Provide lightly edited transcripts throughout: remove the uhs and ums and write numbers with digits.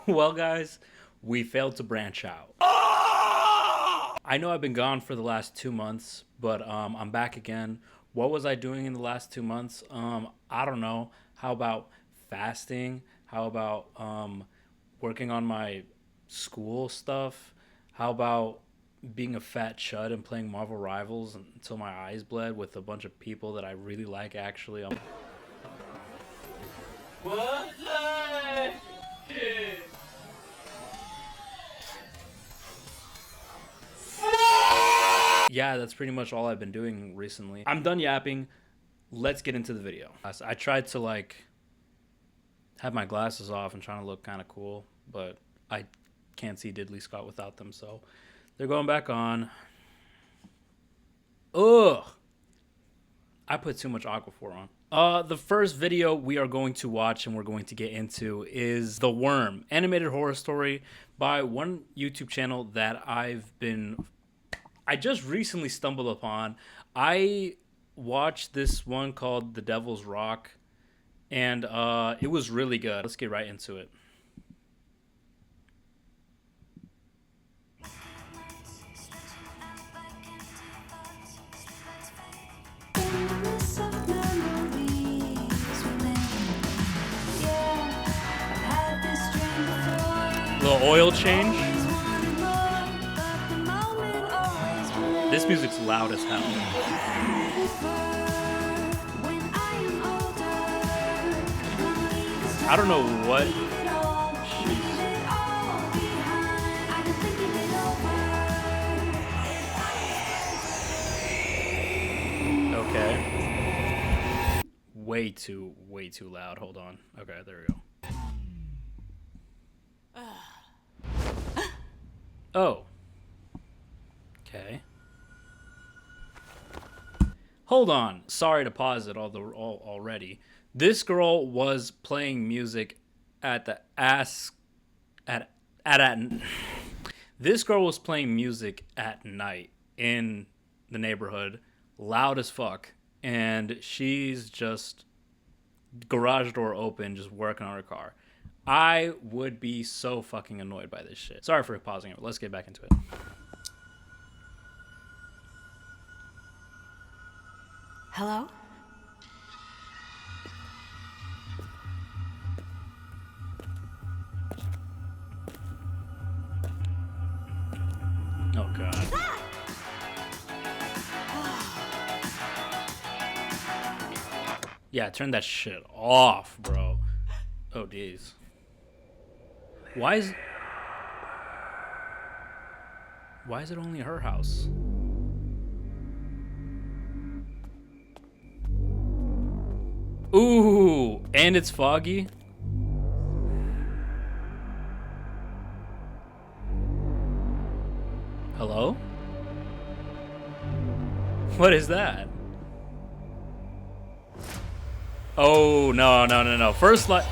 Well, guys, we failed to branch out. I know I've been gone for the last 2 months, but I'm back again. What was I doing in the last 2 months? I don't know. How about fasting? How about working on my school stuff? How about being a fat chud and playing Marvel Rivals until my eyes bled with a bunch of people that I really like, actually? What the shit? Yeah, that's pretty much all I've been doing recently. I'm done yapping. Let's get into the video. I tried to have my glasses off and trying to look kind of cool, but I can't see Diddley Scott without them, so they're going back on. Ugh. I put too much Aquaphor on. The first video we are going to watch and we're going to get into is The Worm, animated horror story by one YouTube channel that I just recently stumbled upon. I watched this one called The Devil's Rock, and it was really good. Let's get right into it. Little oil change. This music's loud as hell. I don't know what Okay. Way too loud. Hold on. Okay, there we go. Oh. Okay. Hold on. Sorry to pause it already. This girl was playing music at the ass at this girl was playing music at night in the neighborhood, loud as fuck, and she's just garage door open, just working on her car. I would be so fucking annoyed by this shit. Sorry for pausing it, but let's get back into it. Hello? Oh god. Yeah, turn that shit off, bro. Oh, jeez. Why is it only her house? Ooh, and it's foggy. Hello? What is that? Oh, no. First light.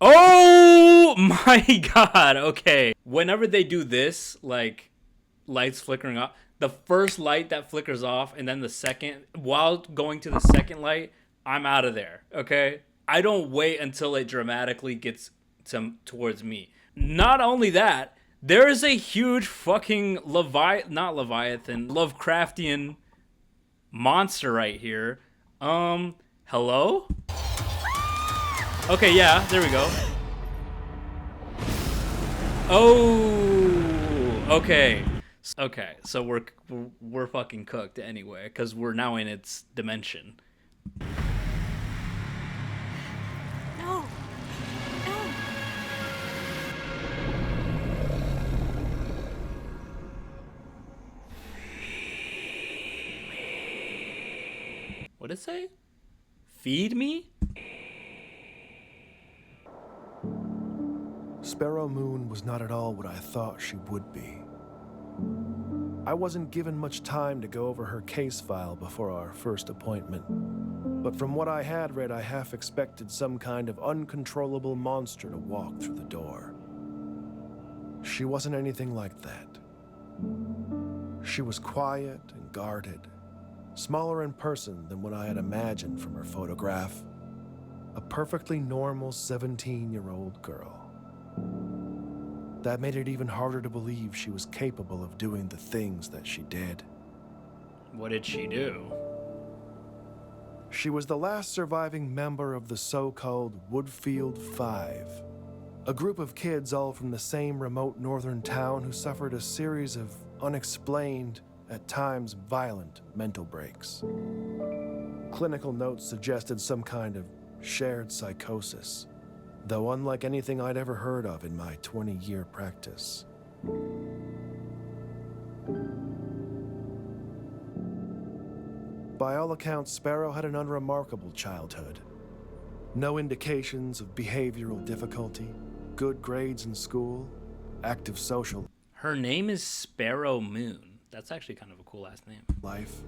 Oh my god. Okay. Whenever they do this, like lights flickering off, the first light that flickers off and then the second, while going to the second light, I'm out of there. Okay? I don't wait until it dramatically gets towards me. Not only that, there is a huge fucking not Leviathan, Lovecraftian monster right here. Hello? Okay, yeah, there we go. Oh, okay. Okay, so we're fucking cooked anyway, because we're now in its dimension. No. No. What did it say? Feed me? Sparrow Moon was not at all what I thought she would be. I wasn't given much time to go over her case file before our first appointment, but from what I had read, I half expected some kind of uncontrollable monster to walk through the door. She wasn't anything like that. She was quiet and guarded, smaller in person than what I had imagined from her photograph. A perfectly normal 17-year-old girl. That made it even harder to believe she was capable of doing the things that she did. What did she do? She was the last surviving member of the so-called Woodfield Five, a group of kids all from the same remote northern town who suffered a series of unexplained, at times violent, mental breaks. Clinical notes suggested some kind of shared psychosis, though unlike anything I'd ever heard of in my 20-year practice. By all accounts, Sparrow had an unremarkable childhood. No indications of behavioral difficulty, good grades in school, active social Her name is Sparrow Moon. That's actually kind of a cool last name. life,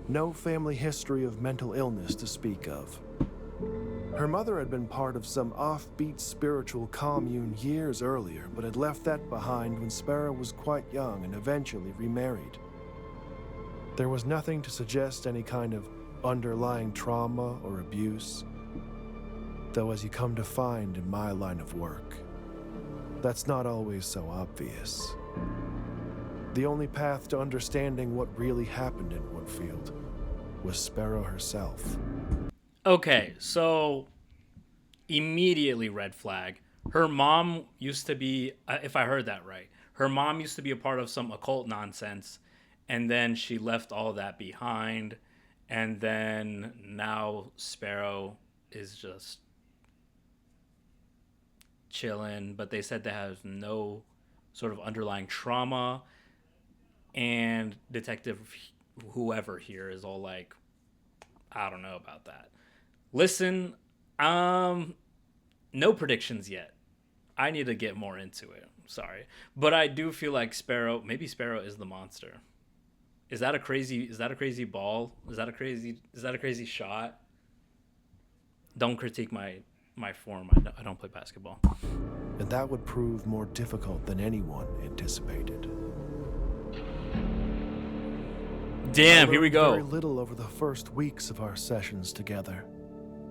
no family history of mental illness to speak of. Her mother had been part of some offbeat spiritual commune years earlier, but had left that behind when Sparrow was quite young and eventually remarried. There was nothing to suggest any kind of underlying trauma or abuse, though as you come to find in my line of work, that's not always so obvious. The only path to understanding what really happened in Woodfield was Sparrow herself. Okay, so immediately red flag. Her mom used to be, if I heard that right, her mom used to be a part of some occult nonsense, and then she left all that behind, and then now Sparrow is just chilling, but they said they have no sort of underlying trauma, and Detective whoever here is all like, I don't know about that. Listen, no predictions yet. I need to get more into it. Sorry. But I do feel like maybe Sparrow is the monster. Is that a crazy ball? Is that a crazy shot? Don't critique my form. I don't play basketball. And that would prove more difficult than anyone anticipated. Damn, I here we learned go. Very little over the first weeks of our sessions together.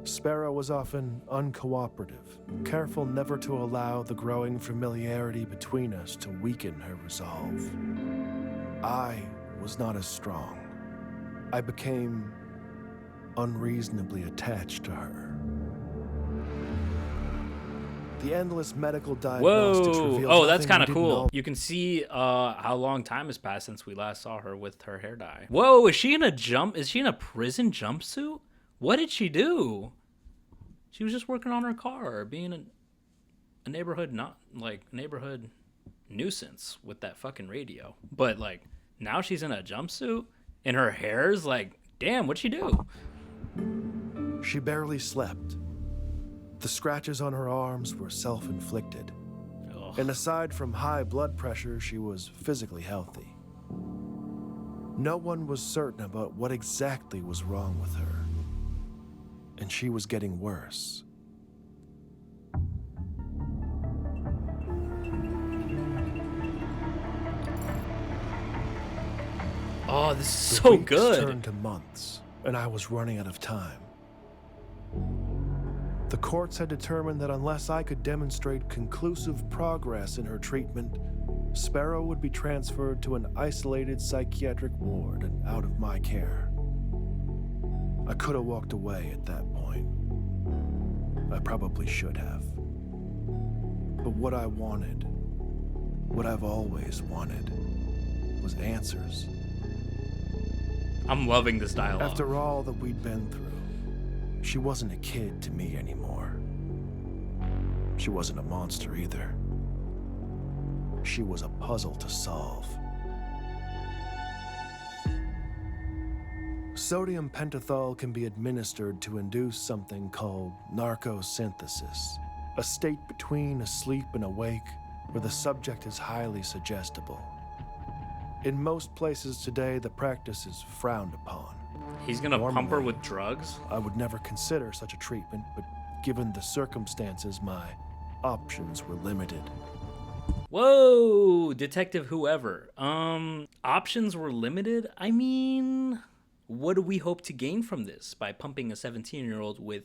Sparrow was often uncooperative, careful never to allow the growing familiarity between us to weaken her resolve. I was not as strong. I became unreasonably attached to her. The endless medical diagnostics Whoa. revealed Oh, that's nothing kind we of didn't cool. know. You can see how long time has passed since we last saw her with her hair dye. Whoa, is she in a prison jumpsuit? What did she do? She was just working on her car, being a neighborhood neighborhood nuisance with that fucking radio. But like now she's in a jumpsuit and her hair's like, damn, what'd she do? She barely slept. The scratches on her arms were self-inflicted. Ugh. And aside from high blood pressure, she was physically healthy. No one was certain about what exactly was wrong with her. And she was getting worse. Oh, this is The so weeks good. turned to months, and I was running out of time. The courts had determined that unless I could demonstrate conclusive progress in her treatment, Sparrow would be transferred to an isolated psychiatric ward and out of my care. I could have walked away at that point. I probably should have. But what I wanted, what I've always wanted, was answers. I'm loving this dialogue. After all that we'd been through, she wasn't a kid to me anymore. She wasn't a monster either. She was a puzzle to solve. Sodium pentothal can be administered to induce something called narcosynthesis, a state between asleep and awake where the subject is highly suggestible. In most places today, the practice is frowned upon. He's gonna pump her Normally, with drugs? I would never consider such a treatment, but given the circumstances, my options were limited. Whoa, Detective whoever. Options were limited? I mean, what do we hope to gain from this by pumping a 17-year-old with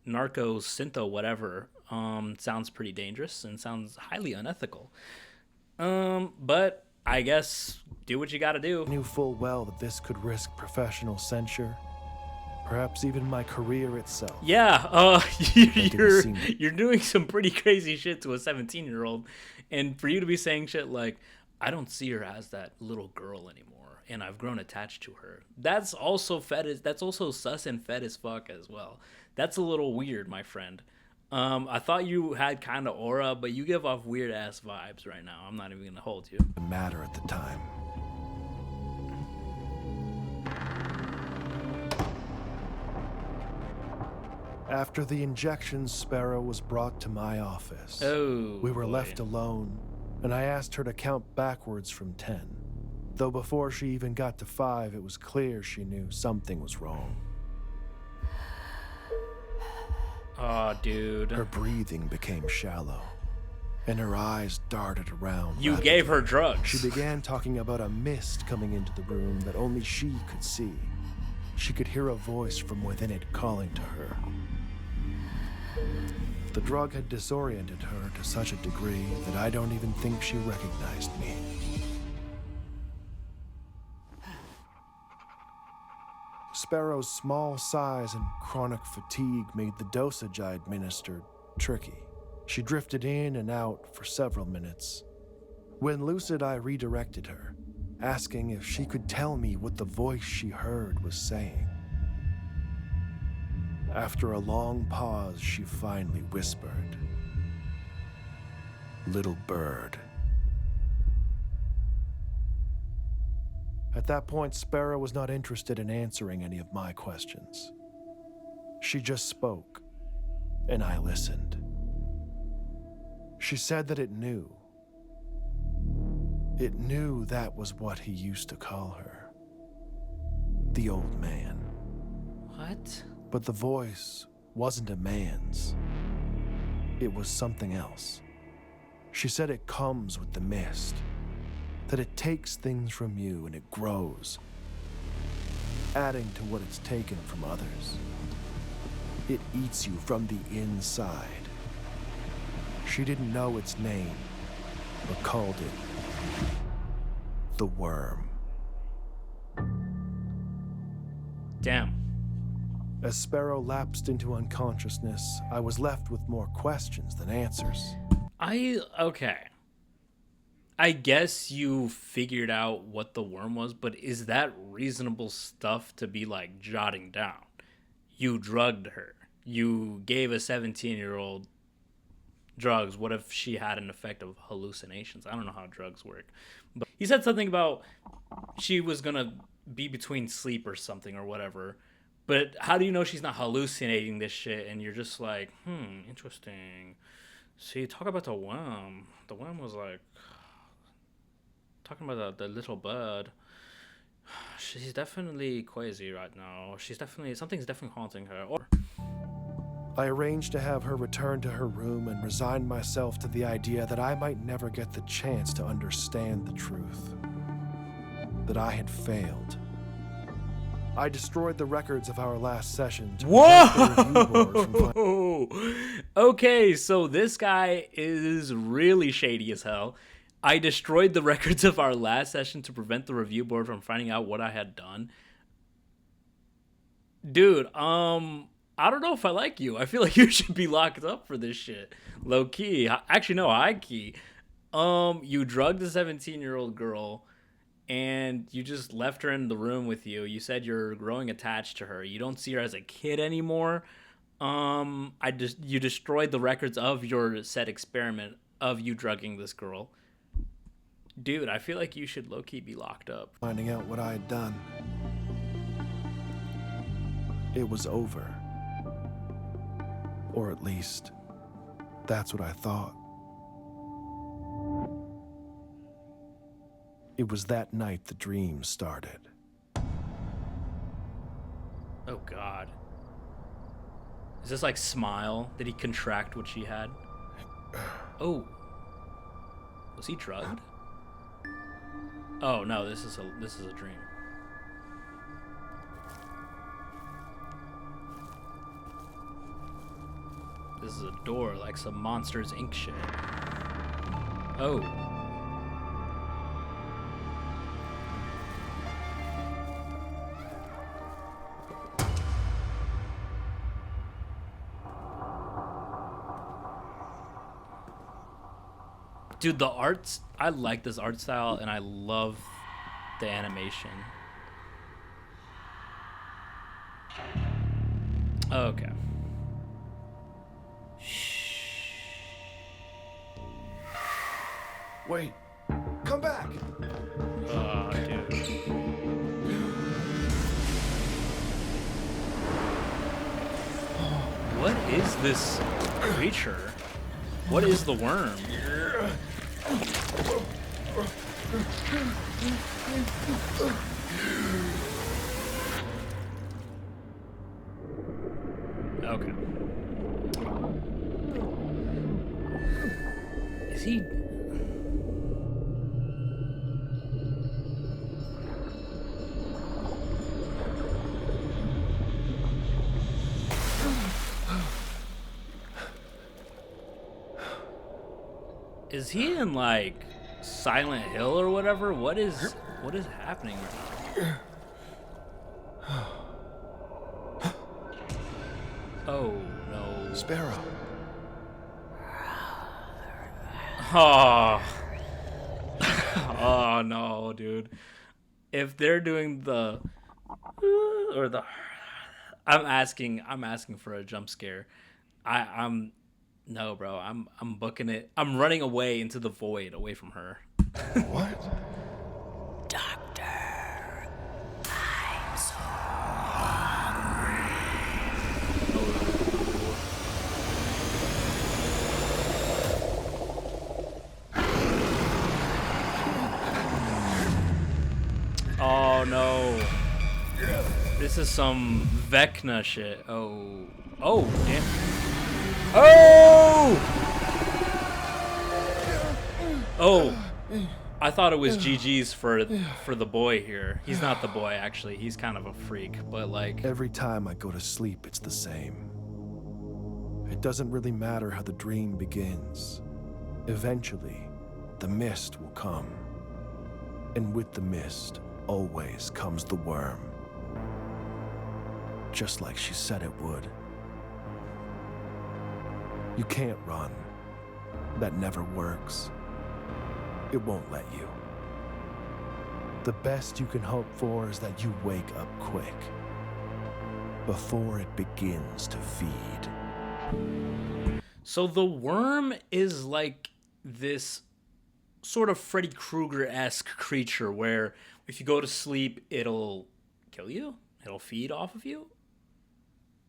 narco syntho whatever sounds pretty dangerous and sounds highly unethical. But I guess do what you gotta do. I knew full well that this could risk professional censure, perhaps even my career itself. Yeah, didn't seem- you're doing some pretty crazy shit to a 17-year-old, and for you to be saying shit like, I don't see her as that little girl anymore, and I've grown attached to her. That's also fetish. That's also sus and fed as fuck as well. That's a little weird, my friend. I thought you had kind of aura, but you give off weird ass vibes right now. I'm not even gonna hold you. Matter at the time. After the injections, Sparrow was brought to my office. Oh, We were boy. left alone, and I asked her to count backwards from 10. Though before she even got to 5, it was clear she knew something was wrong. Oh, dude. Her breathing became shallow, and her eyes darted around. You rapidly. gave her drugs. She began talking about a mist coming into the room that only she could see. She could hear a voice from within it calling to her. The drug had disoriented her to such a degree that I don't even think she recognized me. Sparrow's small size and chronic fatigue made the dosage I administered tricky. She drifted in and out for several minutes. When lucid, I redirected her, asking if she could tell me what the voice she heard was saying. After a long pause, she finally whispered, "Little bird." At that point, Sparrow was not interested in answering any of my questions. She just spoke, and I listened. She said that it knew. It knew that was what he used to call her. The old man. What? But the voice wasn't a man's. It was something else. She said it comes with the mist, that it takes things from you and it grows, adding to what it's taken from others. It eats you from the inside. She didn't know its name, but called it the worm. Damn. As Sparrow lapsed into unconsciousness, I was left with more questions than answers. Okay. I guess you figured out what the worm was, but is that reasonable stuff to be like jotting down? You drugged her. You gave a 17-year-old drugs. What if she had an effect of hallucinations? I don't know how drugs work. But he said something about she was going to be between sleep or something or whatever. But how do you know she's not hallucinating this shit and you're just like, interesting. See, talk about the worm. The worm was like, talking about the little bird. She's definitely crazy right now. Something's definitely haunting her. Or I arranged to have her return to her room and resigned myself to the idea that I might never get the chance to understand the truth. That I had failed. I destroyed the records of our last session to prevent the review board from whoa! Okay, so this guy is really shady as hell. I destroyed the records of our last session to prevent the review board from finding out what I had done. Dude, I don't know if I like you. I feel like you should be locked up for this shit. Low key. Actually, no, high key. You drugged a 17-year-old girl and you just left her in the room with you. You said you're growing attached to her. You don't see her as a kid anymore. You destroyed the records of your said experiment of you drugging this girl. Dude, I feel like you should low-key be locked up. finding out what I had done. It was over. Or at least, that's what I thought. It was that night the dream started. Oh, God. Is this like Smile? Did he contract what she had? Oh. Was he drugged? Oh, no, this is a dream. This is a door, like some Monsters Inc. shit. Oh. Dude, the arts, I like this art style, and I love the animation. Okay. Wait, come back! Oh, dude. What is this creature? What is the worm? Okay. Is he... Is he in, like, Silent Hill or whatever? What is happening right now? Oh, no. Sparrow. Oh. Oh, no, dude. If they're doing the... Or the... I'm asking for a jump scare. I'm... No, bro. I'm booking it. I'm running away into the void, away from her. What? Doctor, I'm so Oh, no. This is some Vecna shit. Oh. Oh, damn. Oh! Oh. I thought it was GG's for the boy here. He's not the boy, actually. He's kind of a freak, but like... Every time I go to sleep, it's the same. It doesn't really matter how the dream begins. Eventually, the mist will come. And with the mist, always comes the worm. Just like she said it would. You can't run. That never works. It won't let you. The best you can hope for is that you wake up quick, before it begins to feed. So the worm is like this sort of Freddy Krueger-esque creature where if you go to sleep, it'll kill you? It'll feed off of you?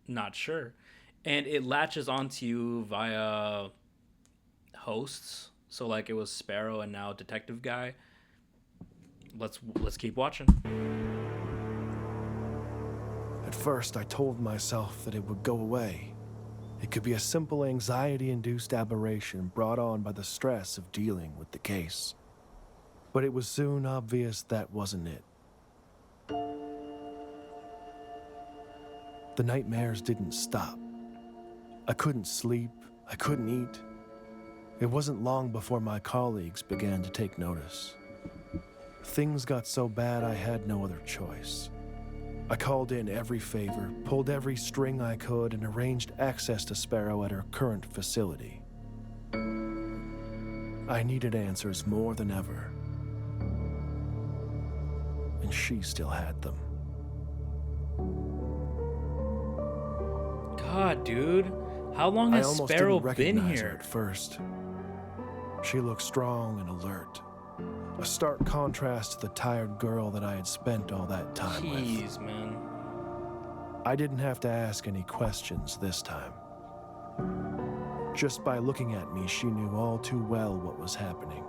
Not sure. And it latches onto you via hosts. So like it was Sparrow and now Detective Guy. Let's keep watching. At first, I told myself that it would go away. It could be a simple anxiety-induced aberration brought on by the stress of dealing with the case. But it was soon obvious that wasn't it. The nightmares didn't stop. I couldn't sleep, I couldn't eat. It wasn't long before my colleagues began to take notice. Things got so bad I had no other choice. I called in every favor, pulled every string I could, and arranged access to Sparrow at her current facility. I needed answers more than ever. And she still had them. God, dude. How long I has almost Sparrow didn't been recognize her here? at first. She looked strong and alert. A stark contrast to the tired girl that I had spent all that time with. Jeez, man. I didn't have to ask any questions this time. Just by looking at me, she knew all too well what was happening.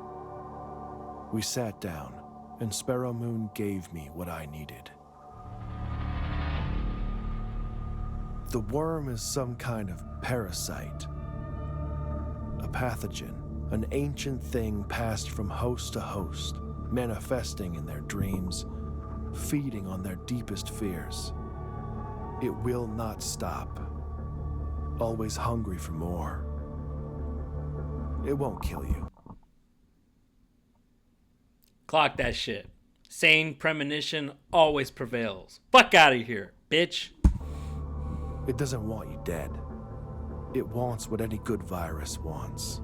We sat down, and Sparrow Moon gave me what I needed. The worm is some kind of parasite. A pathogen, an ancient thing passed from host to host, manifesting in their dreams, feeding on their deepest fears. It will not stop always hungry for more. It won't kill you. Clock that shit. Sane premonition always prevails. Fuck out of here, bitch. It doesn't want you dead. It wants what any good virus wants.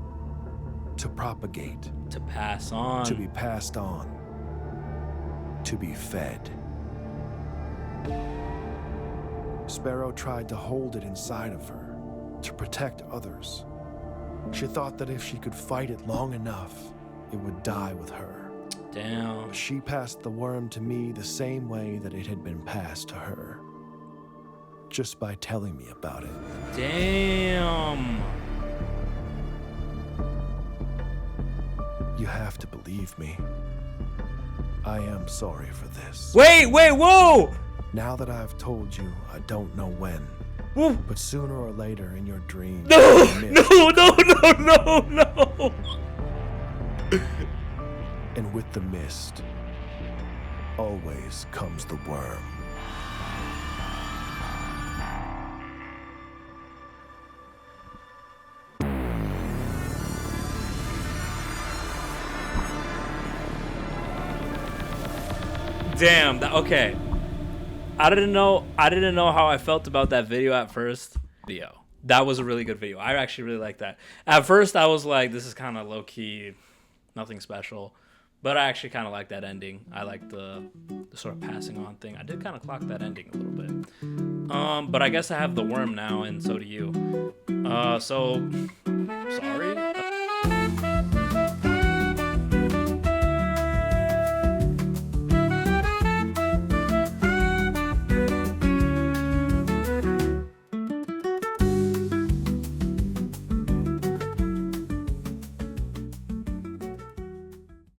To propagate. To pass on. To be passed on. To be fed. Sparrow tried to hold it inside of her, to protect others. She thought that if she could fight it long enough, it would die with her. Damn. She passed the worm to me the same way that it had been passed to her. Just by telling me about it. Damn. You have to believe me. I am sorry for this. Wait, whoa! Now that I've told you, I don't know when. Whoa. But sooner or later in your dreams, No! And with the mist, always comes the worm. Damn, okay. I didn't know how I felt about that video at first. That was a really good video. I actually really like that. At first I was like, this is kind of low key, nothing special. But I actually kind of like that ending. I like the sort of passing on thing. I did kind of clock that ending a little bit. But I guess I have the worm now, and so do you. So sorry.